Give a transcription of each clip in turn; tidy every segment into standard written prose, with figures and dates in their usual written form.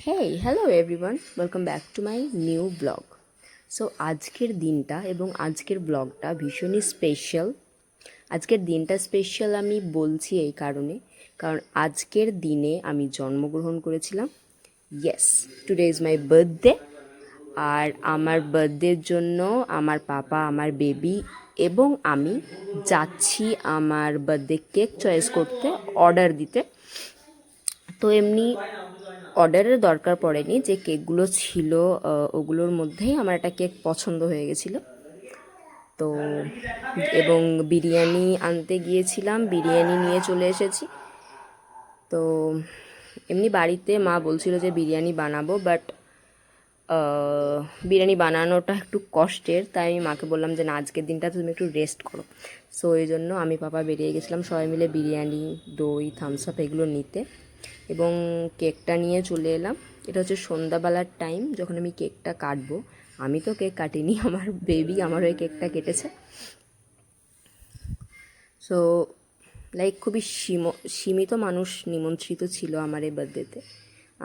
Hey hello everyone, welcome back to my new blog. So আজকের দিনটা এবং আজকের ব্লগটা ভীষণই স্পেশাল। আজকের দিনটা স্পেশাল আমি বলছি এই কারণে, কারণ আজকের দিনে আমি জন্মগ্রহণ করেছিলাম। Yes, today is my birthday. আর আমার বার্থডের জন্য আমার পাপা, আমার বেবি এবং আমি যাচ্ছি আমার বার্থডে কেক চয়েস করতে, অর্ডার দিতে। তো এমনি অর্ডারের দরকার পড়েনি, যে কেকগুলো ছিল ওগুলোর মধ্যেই আমার একটা কেক পছন্দ হয়ে গেছিলো। তো এবং বিরিয়ানি আনতে গিয়েছিলাম, বিরিয়ানি নিয়ে চলে এসেছি। তো এমনি বাড়িতে মা বলছিল যে বিরিয়ানি বানাবো, বাট বিরিয়ানি বানানোটা একটু কষ্টের, তাই আমি মাকে বললাম যে না, আজকের দিনটা তুমি একটু রেস্ট করো। সো এই জন্য আমি পাপা বেরিয়ে গেছিলাম সবাই মিলে বিরিয়ানি, দই, থামস আপ এগুলো নিতে, এবং কেকটা নিয়ে চলে এলাম। এটা হচ্ছে সন্ধ্যাবেলার টাইম যখন আমি কেকটা কাটবো। আমি তো কেক কাটিনি, আমার বেবি আমার ওই কেকটা কেটেছে। সো লাইক খুবই সীমিত মানুষ নিমন্ত্রিত ছিল আমার এই বার্থডেতে।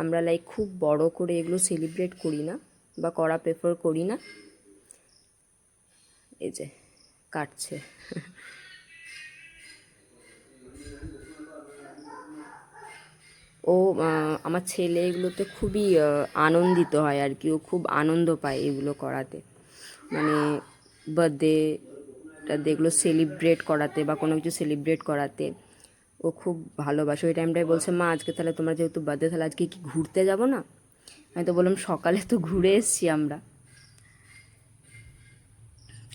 আমরা লাইক খুব বড় করে এগুলো সেলিব্রেট করি না বা করা প্রেফার করি না। এই যে কাটছে। ও আমার ছেলে এগুলোতে খুবই আনন্দিত হয় আর কি, ও খুব আনন্দ পায় এগুলো করাতে, মানে বার্থডেটা এগুলো সেলিব্রেট করাতে বা কোনো কিছু সেলিব্রেট করাতে ও খুব ভালোবাসে। ওই টাইমটায় বলছে, মা আজকে তাহলে তোমার যেহেতু বার্থডে, তাহলে আজকে কি ঘুরতে যাব না? আমি তো বললাম সকালে তো ঘুরে এসেছি আমরা।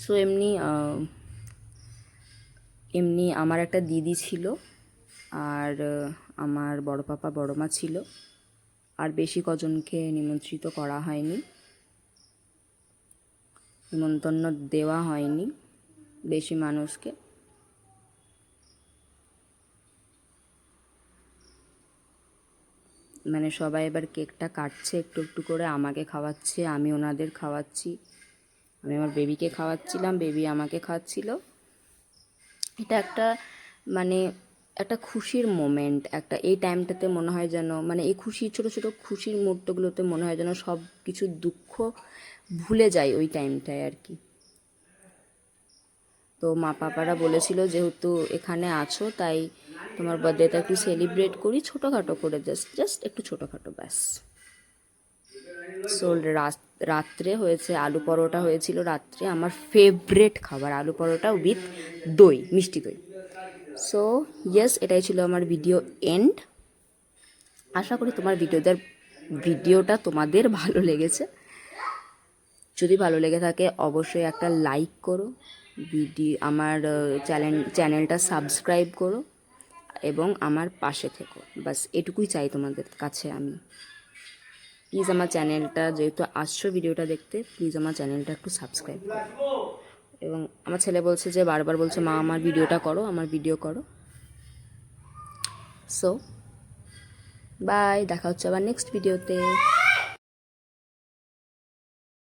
সো এমনি আমার একটা দিদি ছিল, আর আমার বড় পাপা বড় মা ছিল, আর বেশি কজনকে নিমন্ত্রিত করা হয়নি, নিমন্ত্রণ দেওয়া হয়নি বেশি মানুষকে। মানে সবাই এবার কেকটা কাটছে একটু একটু করে, আমাকে খাওয়াচ্ছে, আমি ওনাদের খাওয়াচ্ছি, আমি আমার বেবিকে খাওয়াচ্ছিলাম, বেবি আমাকে খাওয়াচ্ছিল। এটা একটা মানে একটা খুশির মোমেন্ট, একটা এই টাইমটাতে মনে হয় যেন, মানে এই ছোটো ছোটো খুশির মুহূর্তগুলোতে মনে হয় যেন সব কিছু দুঃখ ভুলে যায় ওই টাইমটায় আর কি। তো মা পাপারা বলেছিল যেহেতু এখানে আছো, তাই তোমার বার্থডেটা একটু সেলিব্রেট করি ছোটোখাটো করে, জাস্ট একটু ছোটোখাটো ব্যাস। সো রাত্রে হয়েছে আলু পরোটা হয়েছিল রাত্রে, আমার ফেভারেট খাবার আলু পরোটা উইথ দই, মিষ্টি দই। সো ইয়েস, এটাই ছিল আমার ভিডিও এন্ড। আশা করি ভিডিওটা তোমাদের ভালো লেগেছে। যদি ভালো লেগে থাকে অবশ্যই একটা লাইক করো, আমার চ্যানেলটা সাবস্ক্রাইব করো এবং আমার পাশে থেকো। বাস এটুকুই চাই তোমাদের কাছে আমি। প্লিজ আমার চ্যানেলটা, যেহেতু আসছো ভিডিওটা দেখতে, প্লিজ আমার চ্যানেলটা একটু সাবস্ক্রাইব করো। এবং আমার ছেলে বলছে যে, বারবার বলছে, মা আমার ভিডিওটা করো, আমার ভিডিও করো। সো বাই, দেখা হচ্ছে আবার নেক্সট ভিডিওতে।